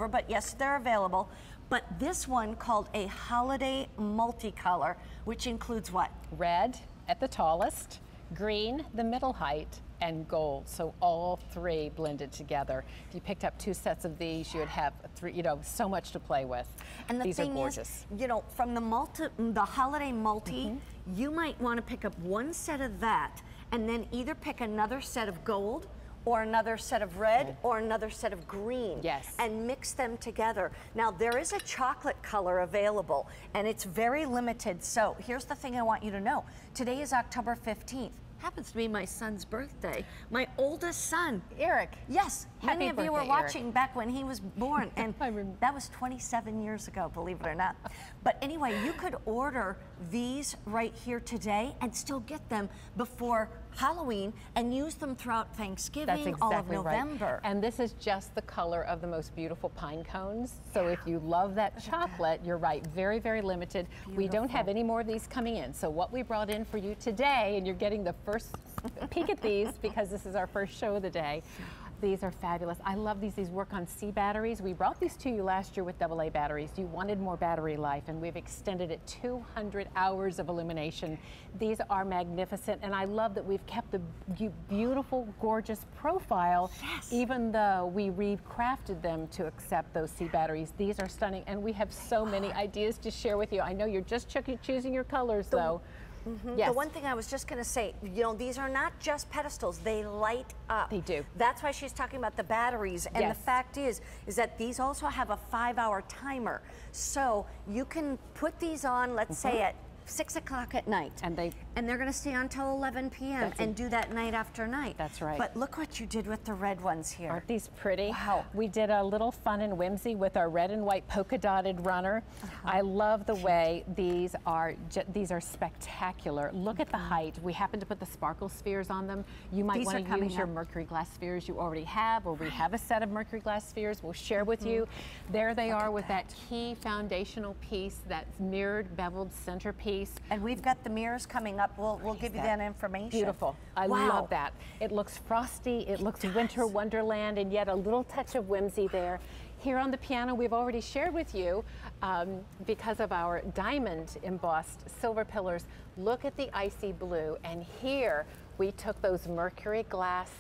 but yes, they're available. But this one called a holiday multicolor, which includes what? Red at the tallest, green the middle height, and gold. So all three blended together. If you picked up 2 sets of these, you would have 3, you know, so much to play with. And the these thing are gorgeous. is, you know, from the holiday multi, you might want to pick up 1 set of that, and then either pick another set of gold, or another set of red, or another set of green. Yes. And mix them together. Now, there is a chocolate color available, and it's very limited. So here's the thing I want you to know. Today is October 15th. Happens to be my son's birthday. My oldest son. Eric. Yes. Happy Many of you were birthday, watching Eric. back when he was born, and that was 27 years ago, believe it or not. But anyway, you could order these right here today and still get them before Halloween and use them throughout Thanksgiving, That's exactly all of November. Right. And this is just the color of the most beautiful pine cones. So if you love that chocolate, you're right, very, very limited. Beautiful. We don't have any more of these coming in. So what we brought in for you today, and you're getting the first peek at these because this is our first show of the day. These are fabulous. I love these. These work on C batteries. We brought these to you last year with AA batteries. You wanted more battery life, and we've extended it 200 hours of illumination. These are magnificent, and I love that we've kept the beautiful, gorgeous profile, even though we recrafted them to accept those C batteries. These are stunning, and we have so many ideas to share with you. I know you're just choosing your colors, though. Yes. The one thing I was just going to say, you know, these are not just pedestals, they light up. They do. That's why she's talking about the batteries. And the fact is that these also have a 5-hour timer. So you can put these on, let's say at 6 o'clock at night. And they're going to stay on until 11 p.m. and do that night after night. That's right. But look what you did with the red ones here. Aren't these pretty? Wow. We did a little fun and whimsy with our red and white polka dotted runner. I love the way these are spectacular. Look at the height. We happen to put the sparkle spheres on them. You might want to use your Mercury glass spheres you already have, or we have a set of Mercury glass spheres we'll share with you. There they are with that key foundational piece, that mirrored beveled centerpiece. And we've got the mirrors coming up. We'll give you that information. Beautiful. I love that. It looks frosty, it looks winter wonderland, and yet a little touch of whimsy there. Here on the piano, we've already shared with you, because of our diamond embossed silver pillars, look at the icy blue, and here we took those Mercury glass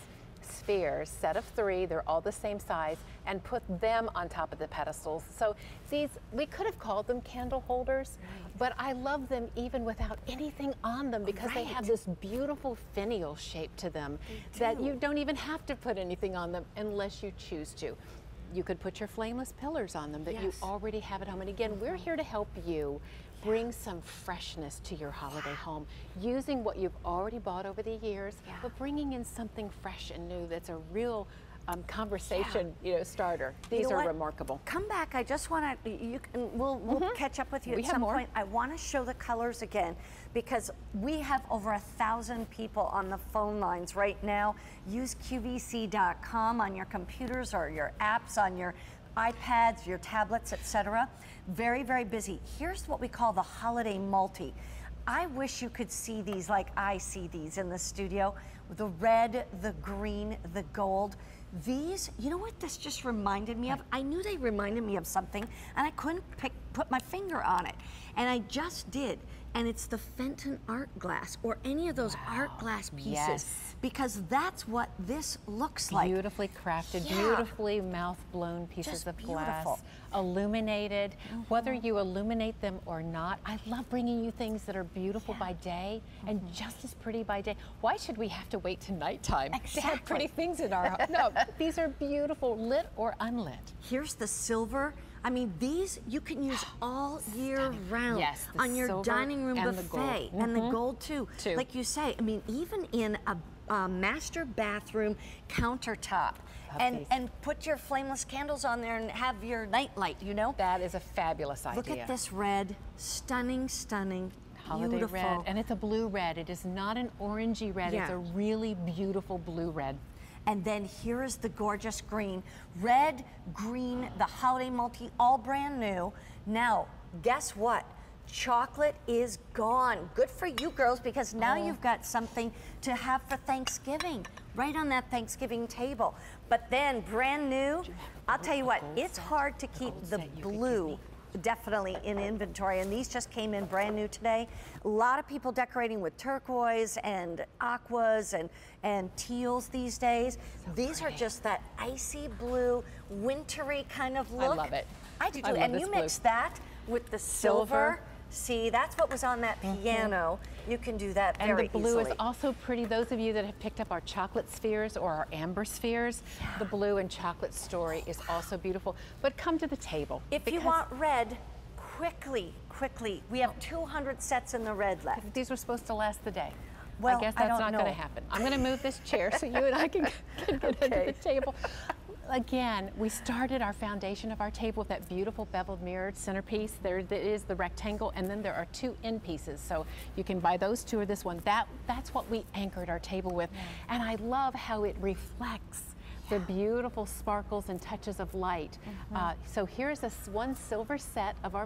spheres, set of 3, they're all the same size, and put them on top of the pedestals. So these, we could have called them candle holders, but I love them even without anything on them because they have this beautiful finial shape to them that you don't even have to put anything on them unless you choose to. You could put your flameless pillars on them that you already have at home. And again, we're here to help you bring some freshness to your holiday home using what you've already bought over the years, but bringing in something fresh and new that's a real conversation starter. These are remarkable. Come back. I just want to, we'll catch up with you at some point. I want to show the colors again because we have over 1,000 people on the phone lines right now. Use QVC.com on your computers or your apps on your iPads, your tablets, etc. Very, very busy. Here's what we call the holiday multi. I wish you could see these like I see these in the studio. The red, the green, the gold. These, you know what this just reminded me of? I knew they reminded me of something and I couldn't put my finger on it. And I just did. And it's the Fenton art glass or any of those art glass pieces because that's what this looks like. Beautifully crafted, beautifully mouth-blown pieces of glass, illuminated. Whether you illuminate them or not, I love bringing you things that are beautiful by day and just as pretty by day. Why should we have to wait to nighttime to have pretty things in our house? No, these are beautiful, lit or unlit. Here's the silver. I mean, these you can use all year round on your dining room buffet, and the gold too. Like you say, I mean, even in a master bathroom countertop, and put your flameless candles on there and have your night light, you know? That is a fabulous idea. Look at this red, stunning, stunning. Holiday beautiful red, and it's a blue red. It is not an orangey red, it's a really beautiful blue red. And then here is the gorgeous green. Red, green, the holiday multi, all brand new. Now, guess what? chocolate is gone. Good for you girls, because now you've got something to have for Thanksgiving, right on that Thanksgiving table. But then brand new, I'll tell you what, it's hard to keep the blue definitely in inventory, and these just came in brand new today. A lot of people decorating with turquoise and aquas and teals these days. These are just that icy blue, wintry kind of look. I love it. I do too. And you mix that with the silver. See, that's what was on that piano. You can do that very easily. And the blue is also pretty. Those of you that have picked up our chocolate spheres or our amber spheres, the blue and chocolate story is also beautiful. But come to the table. If you want red, quickly, we have 200 sets in the red left. These were supposed to last the day. Well, I guess that's not going to happen. I'm going to move this chair so you and I can get into the table. Again, we started our foundation of our table with that beautiful beveled mirrored centerpiece. There is the rectangle, and then there are 2 end pieces. So you can buy those 2 or this one. That's what we anchored our table with. And I love how it reflects the beautiful sparkles and touches of light. So here's one silver set of our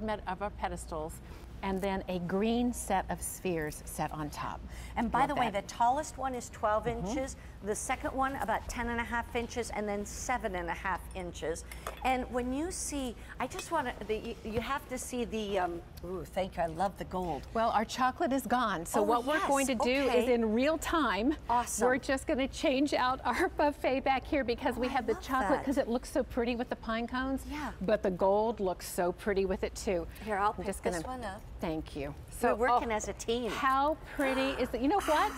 pedestals, and then a green set of spheres set on top. And by the way, the tallest one is 12 inches, the second one about 10.5 inches, and then 7.5 inches. And when you see, I just want to, you have to see the, ooh, thank you, I love the gold. Well, our chocolate is gone, so what we're going to do is in real time, we're just going to change out our buffet back here because we have the chocolate, because it looks so pretty with the pine cones, but the gold looks so pretty with it too. Here, I'll pick this one up. Thank you. So we're working as a team. How pretty is it? You know what?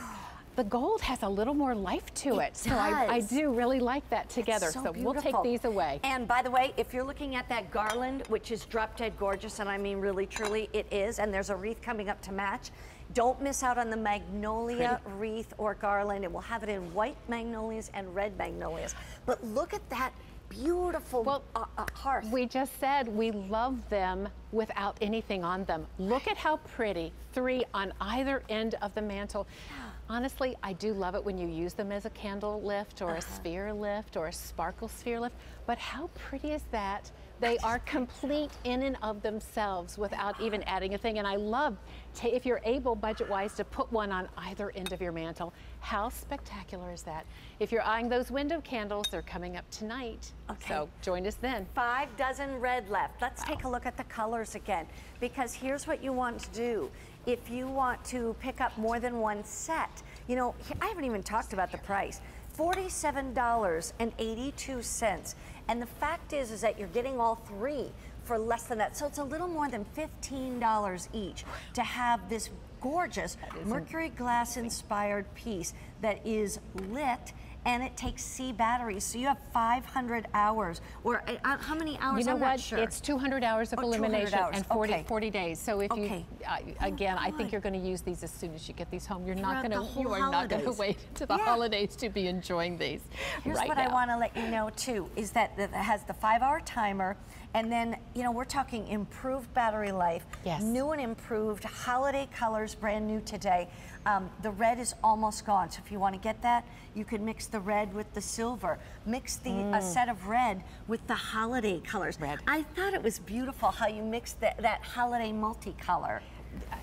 The gold has a little more life to it. So I do really like that together. So we'll take these away. And by the way, if you're looking at that garland, which is drop dead gorgeous, and I mean really truly it is, and there's a wreath coming up to match, don't miss out on the magnolia wreath or garland. And we'll have it in white magnolias and red magnolias. But look at that beautiful hearth. We just said we love them without anything on them. Look at how pretty, 3 on either end of the mantle. Honestly, I do love it when you use them as a candle lift or a sphere lift or a sparkle sphere lift, but how pretty is that? They are complete in and of themselves without even adding a thing. And I love, if you're able budget-wise to put one on either end of your mantle, how spectacular is that? If you're eyeing those window candles, they're coming up tonight. So join us then. 5 dozen red left. Let's take a look at the colors again, because here's what you want to do. If you want to pick up more than one set, you know, I haven't even talked about the price. $47.82. And the fact is that you're getting all 3 for less than that. So it's a little more than $15 each to have this gorgeous Mercury glass inspired piece that is lit, and it takes C batteries. So you have 500 hours, or how many hours? You know I'm what? not sure. It's 200 hours of illumination and 40 days. So if you, again, I think you're going to use these as soon as you get these home. You are not going to wait to the holidays to be enjoying these. Here's what I want to let you know too, is that it has the 5-hour timer. And then, you know, we're talking improved battery life, new and improved holiday colors, brand new today. The red is almost gone, so if you want to get that, you could mix the red with the silver. Mix a set of red with the holiday colors. I thought it was beautiful how you mixed that holiday multicolor.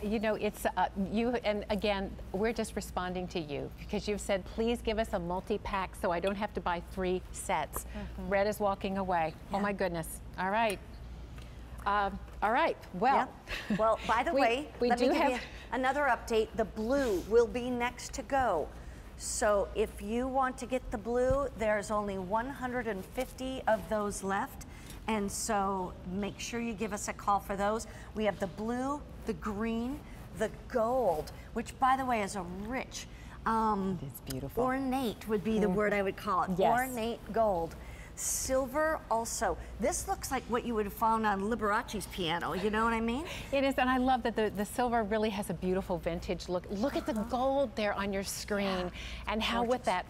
You know, it's and again, we're just responding to you because you've said, please give us a multi-pack so I don't have to buy 3 sets. Red is walking away. Oh my goodness. All right. All right. Well, well, by the way, let me give you another update. The blue will be next to go. So if you want to get the blue, there's only 150 of those left. And so make sure you give us a call for those. We have the blue, the green, the gold, which by the way is a rich, it's beautiful. Ornate would be the word I would call it. Ornate gold. Silver also. This looks like what you would have found on Liberace's piano, you know what I mean? It is, and I love that the silver really has a beautiful vintage look. Look at the gold there on your screen, and how with that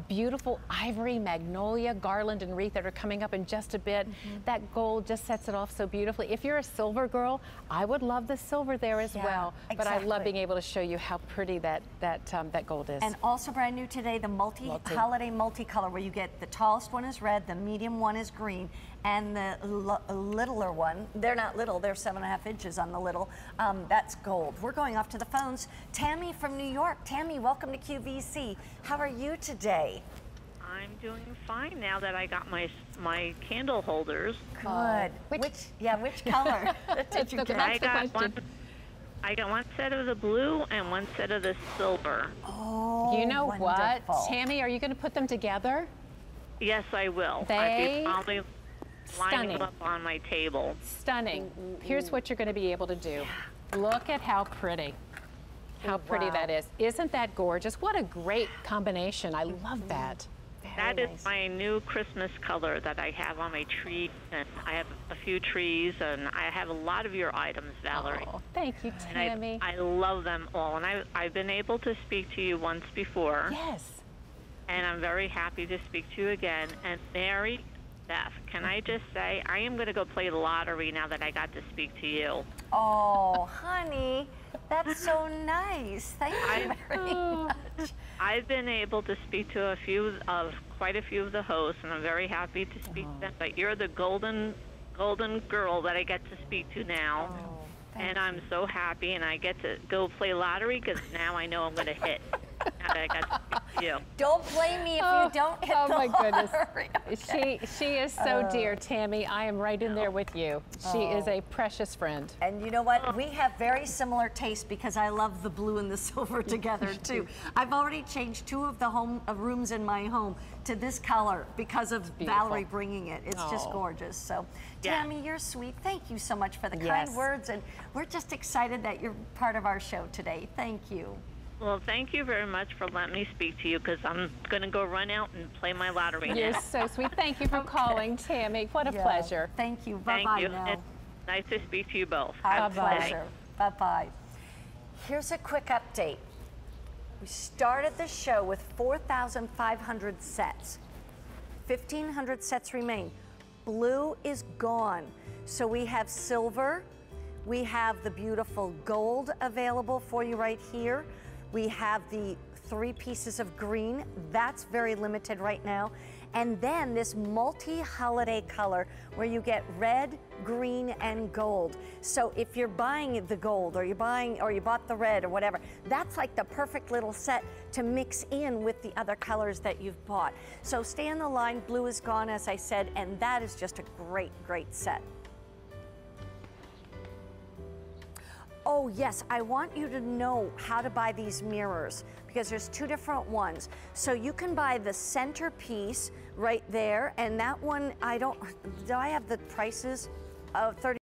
beautiful ivory magnolia garland and wreath that are coming up in just a bit, that gold just sets it off so beautifully. If you're a silver girl, I would love the silver there as well. But I love being able to show you how pretty that gold is. And also brand new today, the holiday multicolor, where you get the tallest one is red, red, the medium one is green, and the littler one, they're not little, they're 7.5 inches on the little, that's gold. We're going off to the phones. Tammy from New York. Tammy, welcome to QVC. How are you today? I'm doing fine now that I got my candle holders. Good. Which color did you get? I got one set of the blue and one set of the silver. Oh, you know wonderful. what, Tammy? Are you going to put them together? Yes, I will. They probably line them up on my table. Stunning. Here's what you're going to be able to do. Look at how pretty. How pretty that is. Isn't that gorgeous? What a great combination. I love that. That is my new Christmas color that I have on my tree, and I have a few trees, and I have a lot of your items, Valerie. Oh, thank you, Tammy. And I love them all, and I've been able to speak to you once before. Yes. And I'm very happy to speak to you again. And Mary, Beth, can I just say, I am going to go play the lottery now that I got to speak to you. Oh, honey, that's so nice. Thank you very much. I've been able to speak to quite a few of the hosts, and I'm very happy to speak to them. But you're the golden girl that I get to speak to now. And I'm so happy, and I get to go play lottery because now I know I'm going to hit. Now that I got to speak to you. Don't blame me if you don't hit the lottery. Goodness. Okay. She is so dear, Tammy. I am right in there with you. She is a precious friend. And you know what? We have very similar taste because I love the blue and the silver together too. I've already changed 2 of the rooms in my home to this color because of Valerie bringing it. It's just gorgeous. So, Tammy, you're sweet. Thank you so much for the kind words, and we're just excited that you're part of our show today. Thank you. Well, thank you very much for letting me speak to you because I'm going to go run out and play my lottery now. You're so sweet. Thank you for calling, Tammy. What a pleasure. Thank you. Thank Bye-bye you. now. It's nice to speak to you both. Our pleasure. Bye-bye. Here's a quick update. We started the show with 4,500 sets. 1,500 sets remain. Blue is gone. So we have silver. We have the beautiful gold available for you right here. We have the 3 pieces of green. That's very limited right now. And then this multi-holiday color where you get red, green, and gold. So if you're buying the gold or you bought the red or whatever, that's like the perfect little set to mix in with the other colors that you've bought. So stay on the line. Blue is gone, as I said, and that is just a great, great set. Oh yes, I want you to know how to buy these mirrors because there's 2 different ones. So you can buy the centerpiece right there, and that one, do I have the prices of 30?